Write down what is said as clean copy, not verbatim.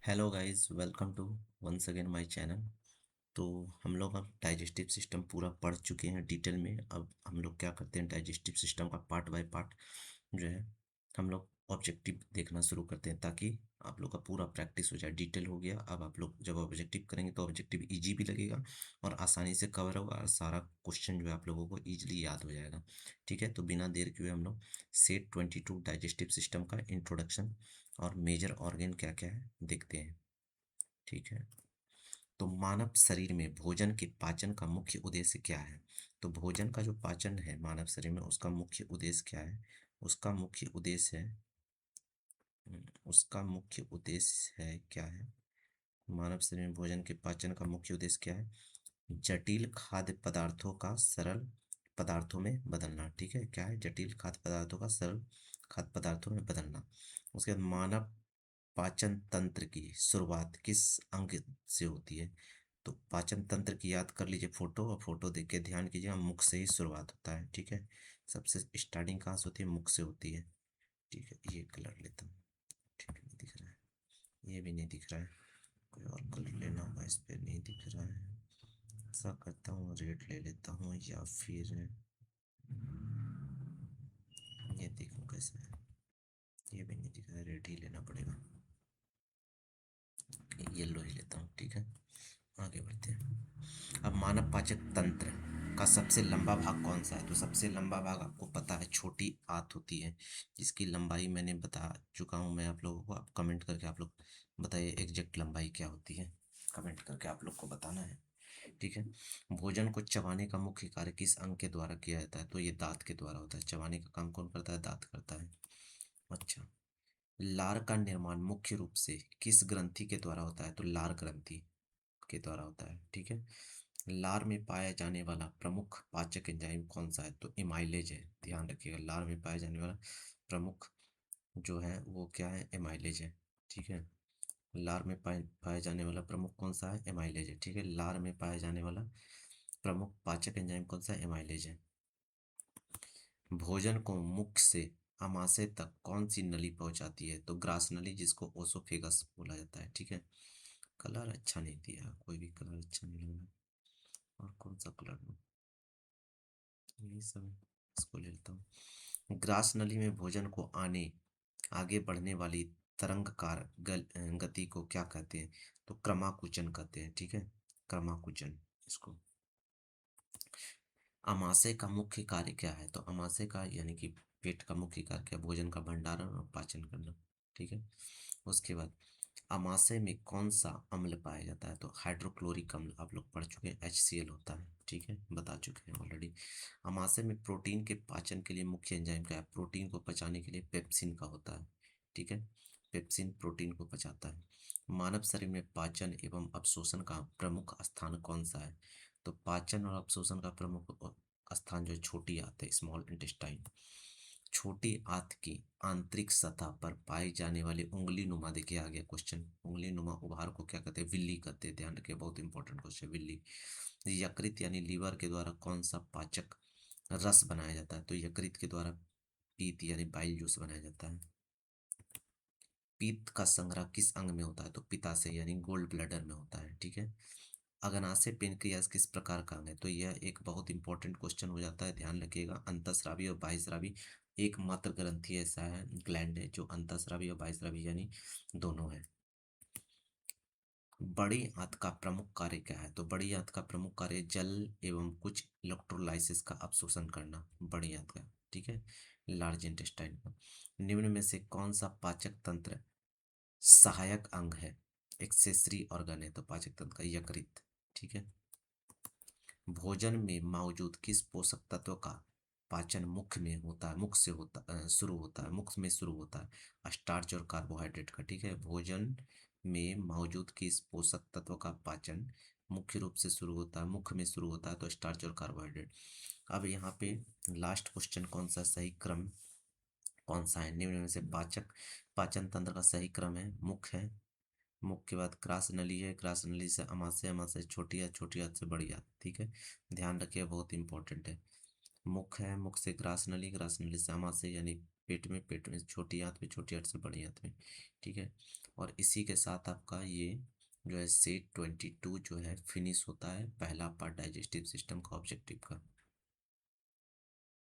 Hello guys, welcome to once again my channel. तो हम लोग अब डाइजेस्टिव सिस्टम पूरा पढ़ चुके हैं डिटेल में। अब हम लोग क्या करते हैं, डाइजेस्टिव सिस्टम का पार्ट बाय पार्ट जो है हम लोग ऑब्जेक्टिव देखना शुरू करते हैं, ताकि आप लोग का पूरा प्रैक्टिस हो जाए। डिटेल हो गया, अब आप लोग जब ऑब्जेक्टिव करेंगे तो ऑब्जेक्टिव इजी भी लगेगा और आसानी से कवर होगा और सारा क्वेश्चन जो है आप लोगों को ईजिली याद हो जाएगा। ठीक है, तो बिना देर किए हम लोग सेट 22 डाइजेस्टिव सिस्टम का इंट्रोडक्शन और मेजर ऑर्गन क्या क्या है देखते हैं। ठीक है, तो मानव शरीर में भोजन के पाचन का मुख्य उद्देश्य क्या है? तो भोजन का जो पाचन है मानव शरीर में, उसका मुख्य उद्देश्य क्या है? उसका मुख्य उद्देश्य है उसका मुख्य उद्देश्य है क्या है? मानव शरीर में भोजन के पाचन का मुख्य उद्देश्य क्या है? जटिल खाद्य पदार्थों का सरल पदार्थों में बदलना। ठीक है, क्या है? जटिल खाद्य पदार्थों का सरल खाद्य पदार्थों में बदलना। उसके बाद मानव पाचन तंत्र की शुरुआत किस अंग से होती है? तो पाचन तंत्र की याद कर लीजिए फोटो, और फोटो देख के ध्यान कीजिएगा, मुख से ही शुरुआत होता है। ठीक है, सबसे स्टार्टिंग कहाँ से होती है? मुख से होती है। ठीक है, ये कलर लेता हूँ। ठीक है, नहीं दिख रहा है, ये भी नहीं दिख रहा है, कोई और कलर लेना होगा, इस पे नहीं दिख रहा है। ऐसा करता हूँ, रेड ले लेता हूँ, या फिर ये देखूँ कैसे है। ये भी नहीं दिख रहा है, रेड ही लेना पड़ेगा, येलो ही लेता हूँ। ठीक है, आगे बढ़ते हैं। अब मानव पाचक तंत्र का सबसे लंबा भाग कौन सा है? तो सबसे लंबा भाग आपको पता है, छोटी आंत होती है, जिसकी लंबाई मैंने बता चुका हूँ मैं आप लोगों को। आप कमेंट करके आप लोग बताइए एग्जैक्ट लंबाई क्या होती है, कमेंट करके आप लोग को बताना है। ठीक है, भोजन को चबाने का मुख्य कार्य किस अंग के द्वारा किया जाता है? तो ये दांत के द्वारा होता है। चबाने का काम कौन करता है? दांत करता है। अच्छा, लार का निर्माण मुख्य रूप से किस ग्रंथि के द्वारा होता है? तो लार ग्रंथि के द्वारा होता है। ठीक है, लार में पाया जाने वाला प्रमुख पाचक एंजाइम कौन सा है? तो एमाइलेज है, ध्यान रखिएगा। लार में पाया जाने वाला प्रमुख जो है वो क्या है? एमाइलेज है। ठीक है, लार में पाया जाने वाला प्रमुख कौन सा है? एमाइलेज है। ठीक है, लार में पाया जाने वाला प्रमुख पाचक एंजाइम कौन सा है? एमाइलेज है। भोजन को मुख से आमाशय तक कौन सी नली पहुंचाती है? तो ग्रास नली, जिसको ओसोफेगस बोला जाता है। ठीक है, कलर अच्छा नहीं दिया, कोई भी कलर अच्छा नहीं लग रहा। और कौन सा कलर दूं? यही सब है, इसको ले लेता हूँ। ग्रास नली में भोजन को आगे बढ़ने वाली तरंगकार गति को क्या कहते हैं? तो क्रमाकुचन कहते हैं। ठीक है, क्रमाकुचन इसको। आमाशय का मुख्य कार्य क्या है? तो आमाशय का यानी कि पेट का मुख्य कार्य क्या? भोजन का भंडारण और पाचन करना। ठीक है, उसके बाद आमाशय में कौन सा अम्ल पाया जाता है? तो हाइड्रोक्लोरिक अम्ल, आप लोग पढ़ चुके हैं, HCl होता है। ठीक है, बता चुके हैं ऑलरेडी। आमाशय में प्रोटीन के पाचन के लिए मुख्य एंजाइम क्या है? प्रोटीन को पचाने के लिए पेप्सिन का होता है। ठीक है, पेप्सिन प्रोटीन को पचाता है। मानव शरीर में पाचन एवं अवशोषण का प्रमुख स्थान कौन सा है? तो पाचन और अवशोषण का प्रमुख स्थान जो है छोटी आंत है, स्मॉल इंटेस्टाइन। छोटी आंत की आंतरिक सतह पर पाई जाने वाली उंगली नुमा, देखिए आ गया क्वेश्चन, उंगली नुमा उभार को क्या कहते हैं? विल्ली कहते हैं। ध्यान रखिए, बहुत इंपॉर्टेंट क्वेश्चन, विल्ली। यकृत यानी लीवर के द्वारा कौन सा पाचक रस बनाया जाता है? तो यकृत के द्वारा पीत यानी बाइल जूस बनाया जाता है। पित्त का संग्रह किस अंग में होता है? तो पित्ताशय यानी गोल्ड ब्लैडर में होता है। ठीक है, अग्नाशय पेनक्रियाज किस प्रकार का अंग है? तो यह एक बहुत इंपॉर्टेंट क्वेश्चन हो जाता है, ध्यान रखिएगा। अंतःस्रावी और बाह्यस्रावी एकमात्र ग्रंथि ऐसा है, ग्लैंड है, जो अंतःस्रावी और बाह्यस्रावी यानी दोनों है। बड़ी आंत का प्रमुख कार्य क्या है? तो बड़ी आंत का प्रमुख कार्य जल एवं कुछ इलेक्ट्रोलाइसिस का अवशोषण करना, बड़ी आंत का। ठीक है, लार्ज इंटेस्टाइन का। निम्न में से कौन सा पाचक तंत्र सहायक अंग है? एक्सेसरी ऑर्गन है, तो पाचक तंत्र का यकृत। ठीक है, भोजन में मौजूद किस पोषक तत्व का पाचन मुख में होता है? मुख से शुरू होता है, मुख में शुरू होता है, स्टार्च और कार्बोहाइड्रेट का। ठीक है, भोजन में मौजूद किस पोषक तत्व का पाचन मुख्य रूप से शुरू होता है, मुख में शुरू होता है? तो स्टार्च और कार्बोहाइड्रेट। अब यहाँ पे लास्ट क्वेश्चन, कौन सा सही क्रम कौन सा है? निम्न में से पाचन तंत्र का सही क्रम है, मुख है, मुख के बाद ग्रास नली है, ग्रास नली से अमाशय, अमाशय छोटी आंत, छोटी आंत से बड़ी आंत। ठीक है, ध्यान रखिए, बहुत इंपॉर्टेंट है। मुख है, मुख से ग्रास नली, ग्रास नली से अमाशय यानी पेट में छोटी आंत में, छोटी आंत से बड़ी आंत में, ठीक है। और इसी के साथ आपका ये जो है सेट 22 जो है फिनिश होता है पहला पार्ट डाइजेस्टिव सिस्टम का ऑब्जेक्टिव का।